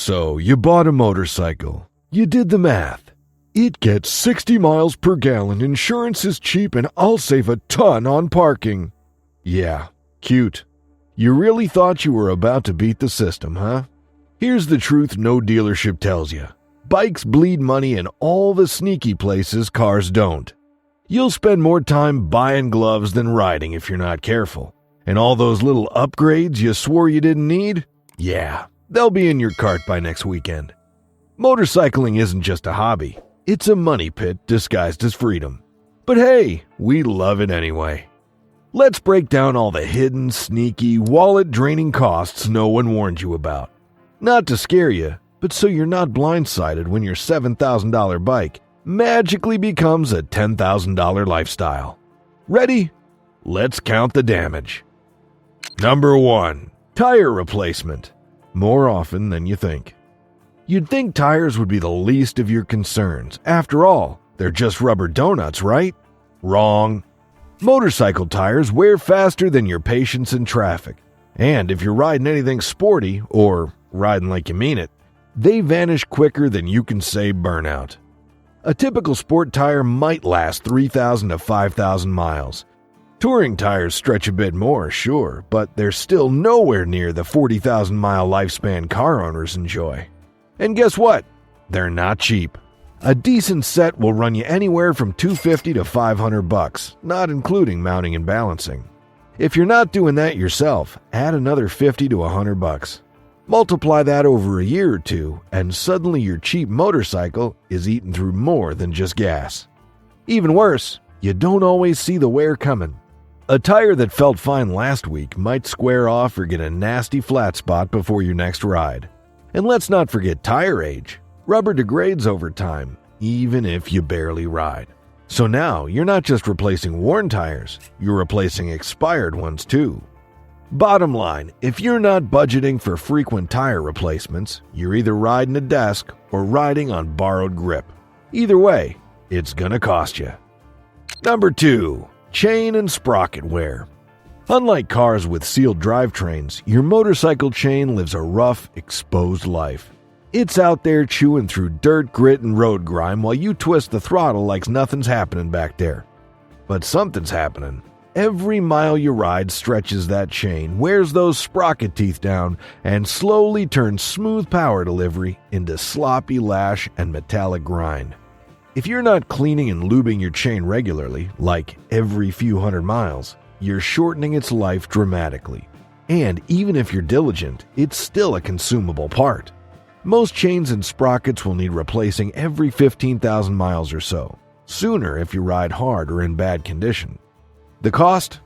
So you bought a motorcycle. You did the math. It gets 60 miles per gallon, insurance is cheap, and I'll save a ton on parking. Yeah, cute. You really thought you were about to beat the system, huh? Here's the truth no dealership tells you. Bikes bleed money in all the sneaky places cars don't. You'll spend more time buying gloves than riding if you're not careful. And all those little upgrades you swore you didn't need? Yeah, they'll be in your cart by next weekend. Motorcycling isn't just a hobby. It's a money pit disguised as freedom. But hey, we love it anyway. Let's break down all the hidden, sneaky, wallet-draining costs no one warned you about. Not to scare you, but so you're not blindsided when your $7,000 bike magically becomes a $10,000 lifestyle. Ready? Let's count the damage. Number 1. Tire replacement. More often than you think. You'd think tires would be the least of your concerns. After all, they're just rubber donuts, right? Wrong. Motorcycle tires wear faster than your patience in traffic. And if you're riding anything sporty, or riding like you mean it, they vanish quicker than you can say burnout. A typical sport tire might last 3,000 to 5,000 miles. Touring tires stretch a bit more, sure, but they're still nowhere near the 40,000-mile lifespan car owners enjoy. And guess what? They're not cheap. A decent set will run you anywhere from $250 to $500, not including mounting and balancing. If you're not doing that yourself, add another $50 to $100. Multiply that over a year or two, and suddenly your cheap motorcycle is eating through more than just gas. Even worse, you don't always see the wear coming. A tire that felt fine last week might square off or get a nasty flat spot before your next ride. And let's not forget tire age. Rubber degrades over time, even if you barely ride. So now you're not just replacing worn tires, you're replacing expired ones too. Bottom line, if you're not budgeting for frequent tire replacements, you're either riding a desk or riding on borrowed grip. Either way, it's gonna cost you. Number 2. Chain and sprocket wear. Unlike cars with sealed drivetrains, your motorcycle chain lives a rough, exposed life. It's out there chewing through dirt, grit, and road grime while you twist the throttle like nothing's happening back there. But something's happening. Every mile you ride stretches that chain, wears those sprocket teeth down, and slowly turns smooth power delivery into sloppy lash and metallic grind. If you're not cleaning and lubing your chain regularly, like every few hundred miles, you're shortening its life dramatically. And even if you're diligent, it's still a consumable part. Most chains and sprockets will need replacing every 15,000 miles or so, sooner if you ride hard or in bad condition. The cost?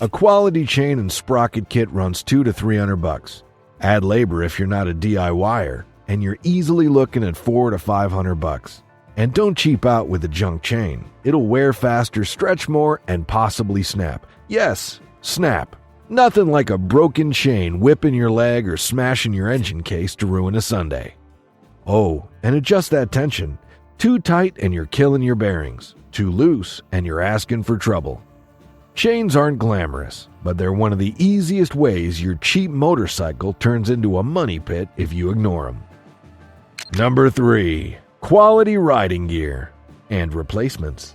A quality chain and sprocket kit runs $200 to $300. Add labor if you're not a DIYer, and you're easily looking at $400 to $500. And don't cheap out with a junk chain. It'll wear faster, stretch more, and possibly snap. Yes, snap. Nothing like a broken chain whipping your leg or smashing your engine case to ruin a Sunday. Oh, and adjust that tension. Too tight and you're killing your bearings. Too loose and you're asking for trouble. Chains aren't glamorous, but they're one of the easiest ways your cheap motorcycle turns into a money pit if you ignore them. Number 3. Quality riding gear and replacements.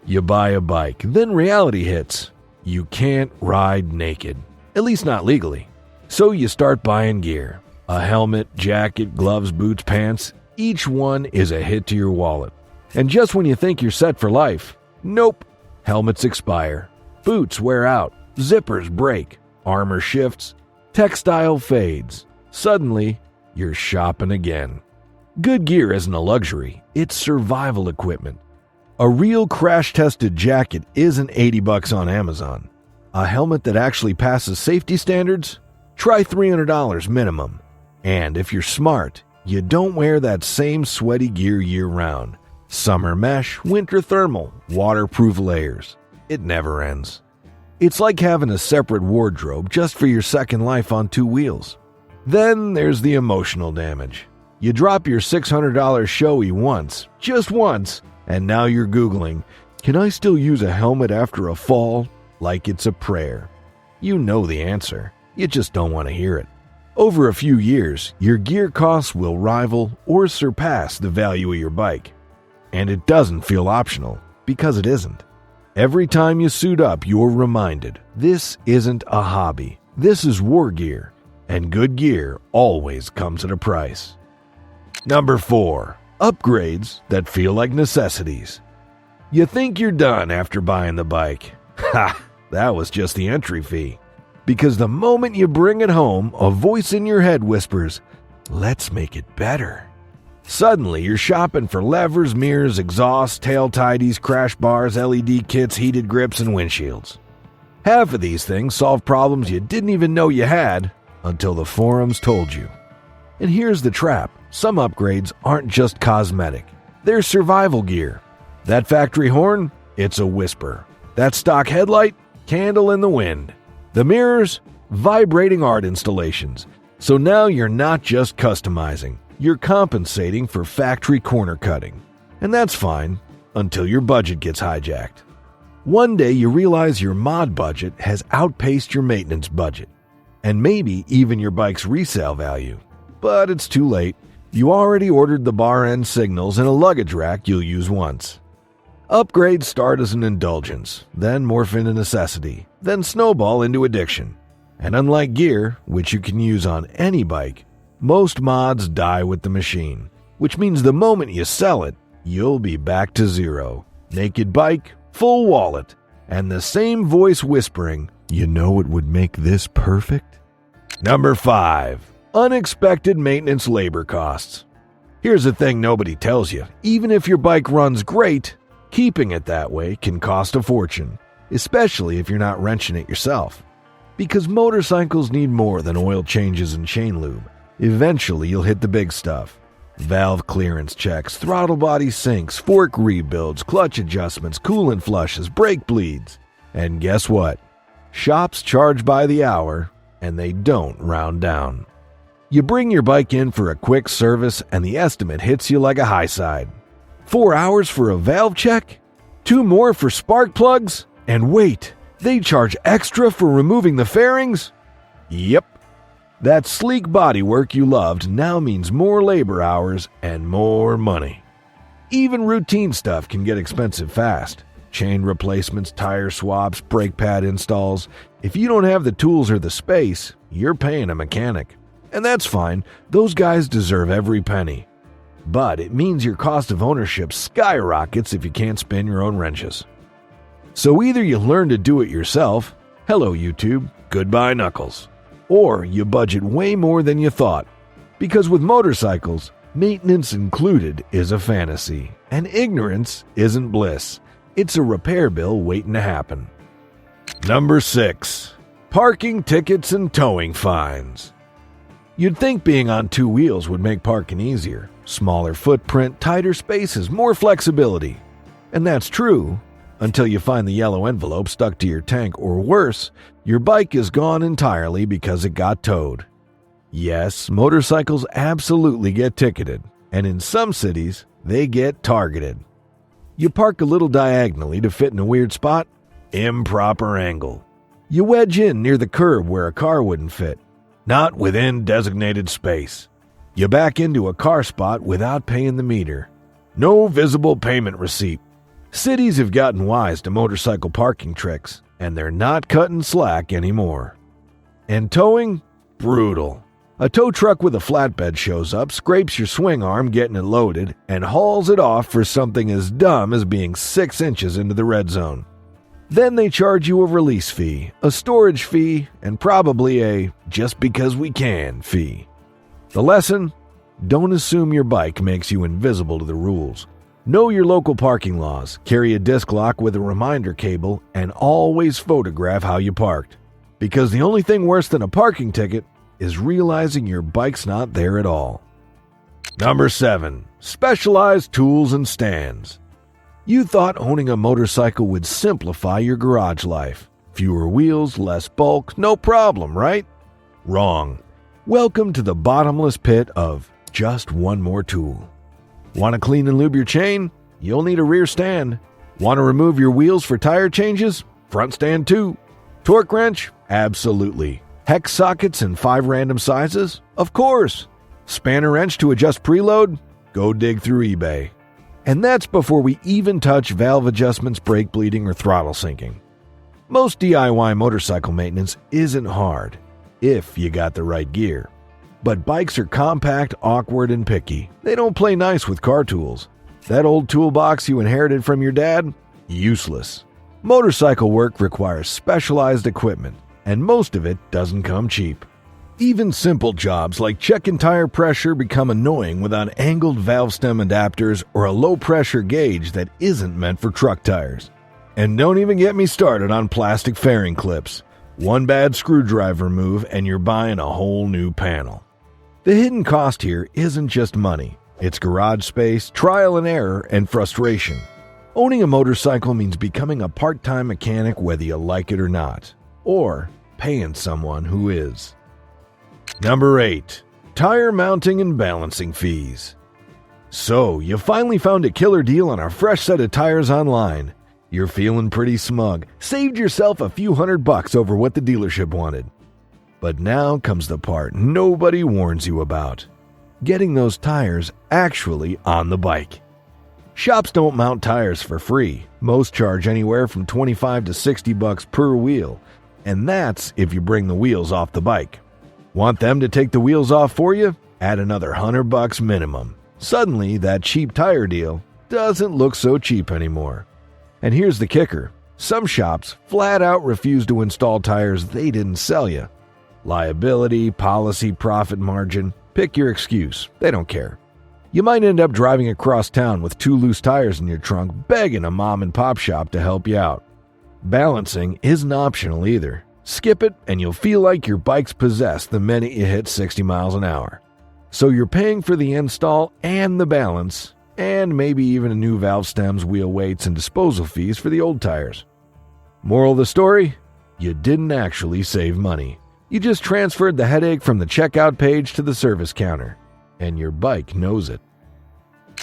You buy a bike, then reality hits. You can't ride naked, at least not legally. So you start buying gear. A helmet, jacket, gloves, boots, pants. Each one is a hit to your wallet. And just when you think you're set for life, nope. Helmets expire. Boots wear out. Zippers break. Armor shifts. Textile fades. Suddenly, you're shopping again. Good gear isn't a luxury. It's survival equipment. A real crash-tested jacket isn't $80 on Amazon. A helmet that actually passes safety standards? Try $300 minimum. And if you're smart, you don't wear that same sweaty gear year-round. Summer mesh, winter thermal, waterproof layers. It never ends. It's like having a separate wardrobe just for your second life on 2 wheels. Then there's the emotional damage. You drop your $600 Shoei once, just once, and now you're Googling, can I still use a helmet after a fall? Like it's a prayer. You know the answer. You just don't want to hear it. Over a few years, your gear costs will rival or surpass the value of your bike. And it doesn't feel optional, because it isn't. Every time you suit up, you're reminded, this isn't a hobby. This is war gear, and good gear always comes at a price. Number 4. Upgrades that feel like necessities. You think you're done after buying the bike. Ha! That was just the entry fee. Because the moment you bring it home, a voice in your head whispers, let's make it better. Suddenly, you're shopping for levers, mirrors, exhausts, tail tidies, crash bars, LED kits, heated grips, and windshields. Half of these things solve problems you didn't even know you had until the forums told you. And here's the trap. Some upgrades aren't just cosmetic. They're survival gear. That factory horn? It's a whisper. That stock headlight? Candle in the wind. The mirrors? Vibrating art installations. So now you're not just customizing. You're compensating for factory corner cutting. And that's fine, until your budget gets hijacked. One day you realize your mod budget has outpaced your maintenance budget. And maybe even your bike's resale value. But it's too late. You already ordered the bar end signals and a luggage rack you'll use once. Upgrades start as an indulgence, then morph into necessity, then snowball into addiction. And unlike gear, which you can use on any bike, most mods die with the machine, which means the moment you sell it, you'll be back to zero. Naked bike, full wallet, and the same voice whispering, you know it would make this perfect? Number 5. Unexpected maintenance labor costs. Here's the thing nobody tells you. Even if your bike runs great, keeping it that way can cost a fortune, especially if you're not wrenching it yourself. Because motorcycles need more than oil changes and chain lube. Eventually, you'll hit the big stuff. Valve clearance checks, throttle body sinks, fork rebuilds, clutch adjustments, coolant flushes, brake bleeds. And guess what? Shops charge by the hour, and they don't round down. You bring your bike in for a quick service, and the estimate hits you like a high side. 4 hours for a valve check? 2 more for spark plugs? And wait, they charge extra for removing the fairings? Yep. That sleek bodywork you loved now means more labor hours and more money. Even routine stuff can get expensive fast. Chain replacements, tire swaps, brake pad installs. If you don't have the tools or the space, you're paying a mechanic. And that's fine, those guys deserve every penny. But it means your cost of ownership skyrockets if you can't spin your own wrenches. So either you learn to do it yourself, hello YouTube, goodbye Knuckles, or you budget way more than you thought. Because with motorcycles, maintenance included is a fantasy, and ignorance isn't bliss. It's a repair bill waiting to happen. Number 6. Parking tickets and towing fines. You'd think being on 2 wheels would make parking easier. Smaller footprint, tighter spaces, more flexibility. And that's true, until you find the yellow envelope stuck to your tank, or worse, your bike is gone entirely because it got towed. Yes, motorcycles absolutely get ticketed, and in some cities, they get targeted. You park a little diagonally to fit in a weird spot? Improper angle. You wedge in near the curb where a car wouldn't fit. Not within designated space. You back into a car spot without paying the meter. No visible payment receipt. Cities have gotten wise to motorcycle parking tricks, and they're not cutting slack anymore. And towing? Brutal. A tow truck with a flatbed shows up, scrapes your swing arm getting it loaded, and hauls it off for something as dumb as being 6 inches into the red zone. Then they charge you a release fee, a storage fee, and probably a just because we can fee. The lesson? Don't assume your bike makes you invisible to the rules. Know your local parking laws, carry a disc lock with a reminder cable, and always photograph how you parked. Because the only thing worse than a parking ticket is realizing your bike's not there at all. Number 7. Specialized tools and stands. You thought owning a motorcycle would simplify your garage life. Fewer wheels, less bulk, no problem, right? Wrong. Welcome to the bottomless pit of just one more tool. Want to clean and lube your chain? You'll need a rear stand. Want to remove your wheels for tire changes? Front stand too. Torque wrench? Absolutely. Hex sockets in 5 random sizes? Of course. Spanner wrench to adjust preload? Go dig through eBay. And that's before we even touch valve adjustments, brake bleeding, or throttle sinking. Most DIY motorcycle maintenance isn't hard, if you got the right gear. But bikes are compact, awkward, and picky. They don't play nice with car tools. That old toolbox you inherited from your dad? Useless. Motorcycle work requires specialized equipment, and most of it doesn't come cheap. Even simple jobs like checking tire pressure become annoying without angled valve stem adapters or a low-pressure gauge that isn't meant for truck tires. And don't even get me started on plastic fairing clips. One bad screwdriver move and you're buying a whole new panel. The hidden cost here isn't just money. It's garage space, trial and error, and frustration. Owning a motorcycle means becoming a part-time mechanic whether you like it or not, or paying someone who is. Number 8. Tire mounting and balancing fees. So, you finally found a killer deal on a fresh set of tires online. You're feeling pretty smug. Saved yourself a few $100 over what the dealership wanted. But now comes the part nobody warns you about. Getting those tires actually on the bike. Shops don't mount tires for free. Most charge anywhere from $25 to $60 per wheel. And that's if you bring the wheels off the bike. Want them to take the wheels off for you? Add another $100 minimum. Suddenly, that cheap tire deal doesn't look so cheap anymore. And here's the kicker. Some shops flat out refuse to install tires they didn't sell you. Liability, policy, profit margin, pick your excuse. They don't care. You might end up driving across town with 2 loose tires in your trunk, begging a mom and pop shop to help you out. Balancing isn't optional either. Skip it and you'll feel like your bike's possessed the minute you hit 60 miles an hour. So you're paying for the install and the balance, and maybe even a new valve stems, wheel weights, and disposal fees for the old tires. Moral of the story? You didn't actually save money. You just transferred the headache from the checkout page to the service counter, and your bike knows it.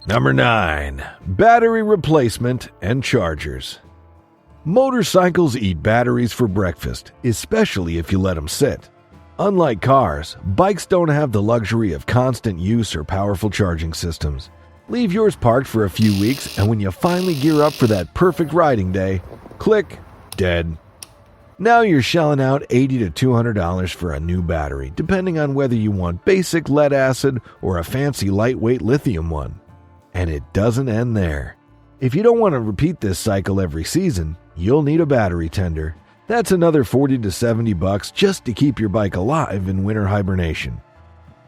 Number 9. Battery replacement and chargers. Motorcycles eat batteries for breakfast, especially if you let them sit. Unlike cars, bikes don't have the luxury of constant use or powerful charging systems. Leave yours parked for a few weeks, and when you finally gear up for that perfect riding day, click, dead. Now you're shelling out $80 to $200 for a new battery, depending on whether you want basic lead acid or a fancy lightweight lithium one. And it doesn't end there. If you don't want to repeat this cycle every season, you'll need a battery tender. That's another $40 to $70 just to keep your bike alive in winter hibernation.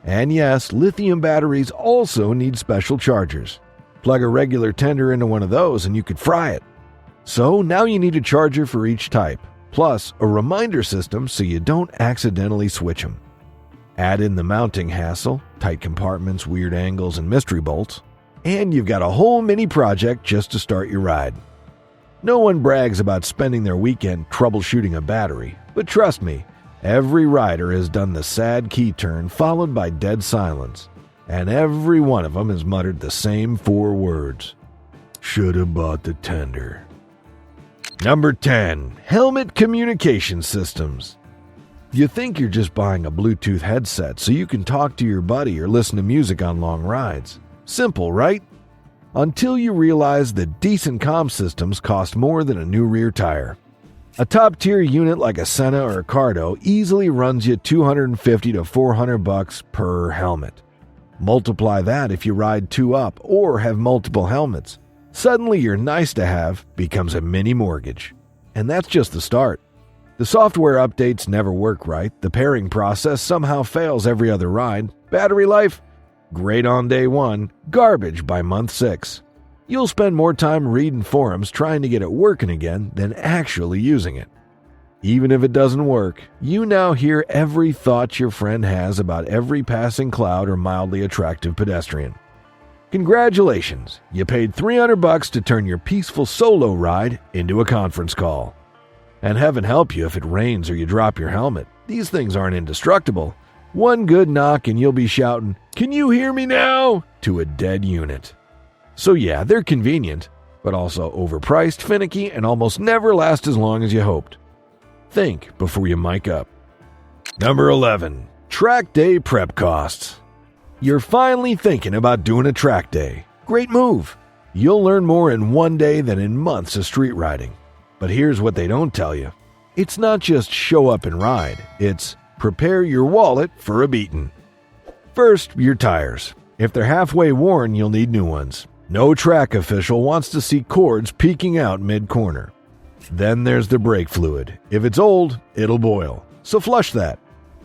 And yes, lithium batteries also need special chargers. Plug a regular tender into one of those and you could fry it. So now you need a charger for each type, plus a reminder system so you don't accidentally switch them. Add in the mounting hassle, tight compartments, weird angles, and mystery bolts, and you've got a whole mini project just to start your ride. No one brags about spending their weekend troubleshooting a battery, but trust me, every rider has done the sad key turn followed by dead silence, and every one of them has muttered the same 4 words. Shoulda bought the tender. Number 10. Helmet communication systems. You think you're just buying a Bluetooth headset so you can talk to your buddy or listen to music on long rides. Simple, right? Until you realize that decent comm systems cost more than a new rear tire. A top-tier unit like a Senna or a Cardo easily runs you $250 to $400 per helmet. Multiply that if you ride 2 up or have multiple helmets. Suddenly your nice-to-have becomes a mini mortgage. And that's just the start. The software updates never work right, the pairing process somehow fails every other ride, battery life? Great on day 1, garbage by month 6. You'll spend more time reading forums trying to get it working again than actually using it. Even if it doesn't work, you now hear every thought your friend has about every passing cloud or mildly attractive pedestrian. Congratulations, you paid $300 to turn your peaceful solo ride into a conference call. And heaven help you if it rains or you drop your helmet. These things aren't indestructible. One good knock and you'll be shouting, "Can you hear me now?" to a dead unit. So yeah, they're convenient, but also overpriced, finicky, and almost never last as long as you hoped. Think before you mic up. Number 11. Track day prep costs. You're finally thinking about doing a track day. Great move. You'll learn more in one day than in months of street riding. But here's what they don't tell you. It's not just show up and ride. It's prepare your wallet for a beating. First, your tires. If they're halfway worn, you'll need new ones. No track official wants to see cords peeking out mid-corner. Then there's the brake fluid. If it's old, it'll boil. So flush that.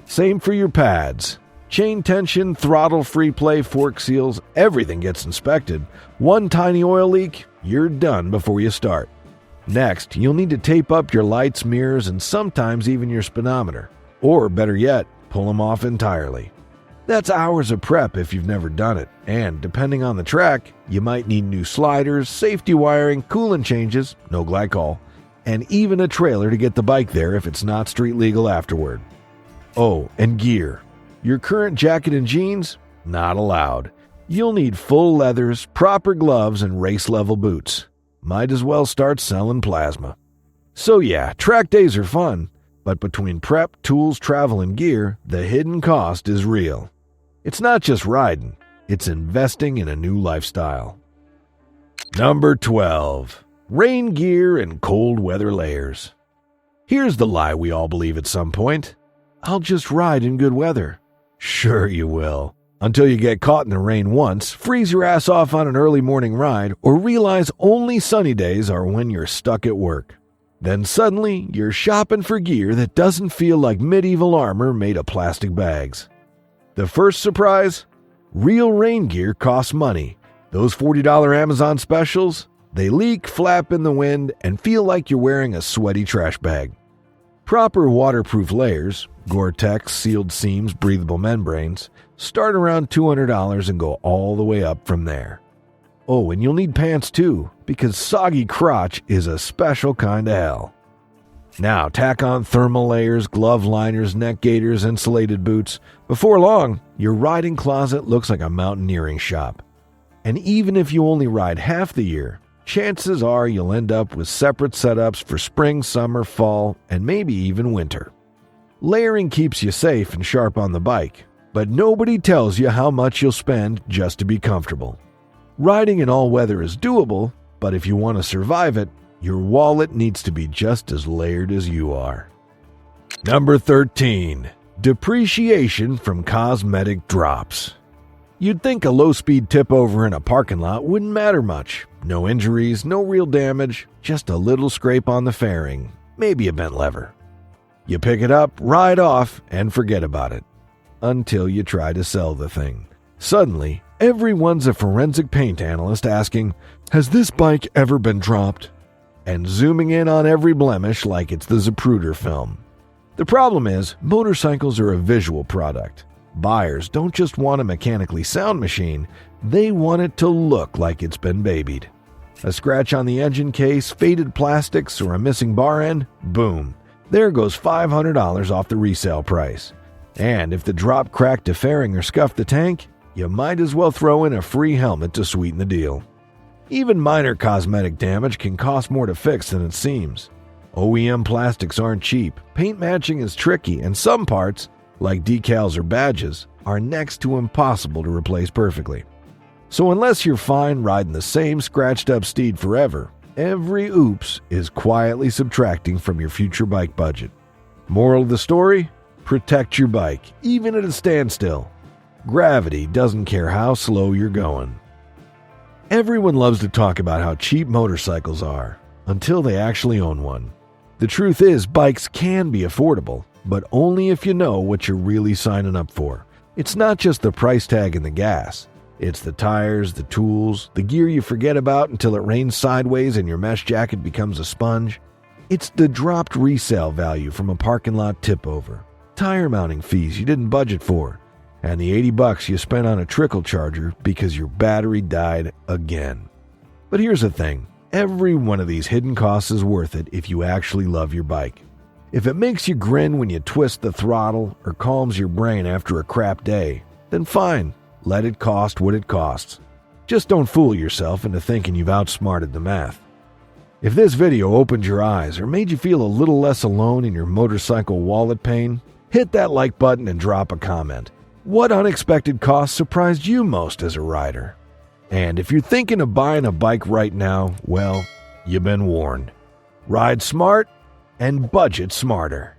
Same for your pads. Chain tension, throttle, free play, fork seals, everything gets inspected. One tiny oil leak, you're done before you start. Next, you'll need to tape up your lights, mirrors, and sometimes even your speedometer. Or better yet, pull them off entirely. That's hours of prep if you've never done it, and depending on the track, you might need new sliders, safety wiring, coolant changes, no glycol, and even a trailer to get the bike there if it's not street legal afterward. Oh, and gear. Your current jacket and jeans? Not allowed. You'll need full leathers, proper gloves, and race-level boots. Might as well start selling plasma. So yeah, track days are fun, but between prep, tools, travel, and gear, the hidden cost is real. It's not just riding, it's investing in a new lifestyle. Number 12. Rain gear and cold weather layers. Here's the lie we all believe at some point. I'll just ride in good weather. Sure you will. Until you get caught in the rain once, freeze your ass off on an early morning ride, or realize only sunny days are when you're stuck at work. Then suddenly, you're shopping for gear that doesn't feel like medieval armor made of plastic bags. The first surprise? Real rain gear costs money. Those $40 Amazon specials? They leak, flap in the wind, and feel like you're wearing a sweaty trash bag. Proper waterproof layers, Gore-Tex, sealed seams, breathable membranes, start around $200 and go all the way up from there. Oh, and you'll need pants too, because soggy crotch is a special kind of hell. Now tack on thermal layers, glove liners, neck gaiters, insulated boots. Before long, your riding closet looks like a mountaineering shop. And even if you only ride half the year, chances are you'll end up with separate setups for spring, summer, fall, and maybe even winter. Layering keeps you safe and sharp on the bike, but nobody tells you how much you'll spend just to be comfortable. Riding in all weather is doable, but if you want to survive it, your wallet needs to be just as layered as you are. Number 13. Depreciation from cosmetic drops. You'd think a low-speed tip-over in a parking lot wouldn't matter much. No injuries, no real damage, just a little scrape on the fairing, maybe a bent lever. You pick it up, ride off, and forget about it. Until you try to sell the thing. Suddenly, everyone's a forensic paint analyst asking, "Has this bike ever been dropped?" And zooming in on every blemish like it's the Zapruder film. The problem is, motorcycles are a visual product. Buyers don't just want a mechanically sound machine, they want it to look like it's been babied. A scratch on the engine case, faded plastics, or a missing bar end, boom, there goes $500 off the resale price. And if the drop cracked a fairing or scuffed the tank, you might as well throw in a free helmet to sweeten the deal. Even minor cosmetic damage can cost more to fix than it seems. OEM plastics aren't cheap, paint matching is tricky, and some parts, like decals or badges, are next to impossible to replace perfectly. So unless you're fine riding the same scratched-up steed forever, every oops is quietly subtracting from your future bike budget. Moral of the story? Protect your bike, even at a standstill. Gravity doesn't care how slow you're going. Everyone loves to talk about how cheap motorcycles are, until they actually own one. The truth is, bikes can be affordable, but only if you know what you're really signing up for. It's not just the price tag and the gas. It's the tires, the tools, the gear you forget about until it rains sideways and your mesh jacket becomes a sponge. It's the dropped resale value from a parking lot tip-over, tire mounting fees you didn't budget for, and the $80 you spent on a trickle charger because your battery died again. But here's the thing. Every one of these hidden costs is worth it if you actually love your bike. If it makes you grin when you twist the throttle or calms your brain after a crap day, then fine, let it cost what it costs. Just don't fool yourself into thinking you've outsmarted the math. If this video opened your eyes or made you feel a little less alone in your motorcycle wallet pain, Hit that like button and drop a comment. What unexpected cost surprised you most as a rider? And if you're thinking of buying a bike right now, well, you've been warned. Ride smart and budget smarter.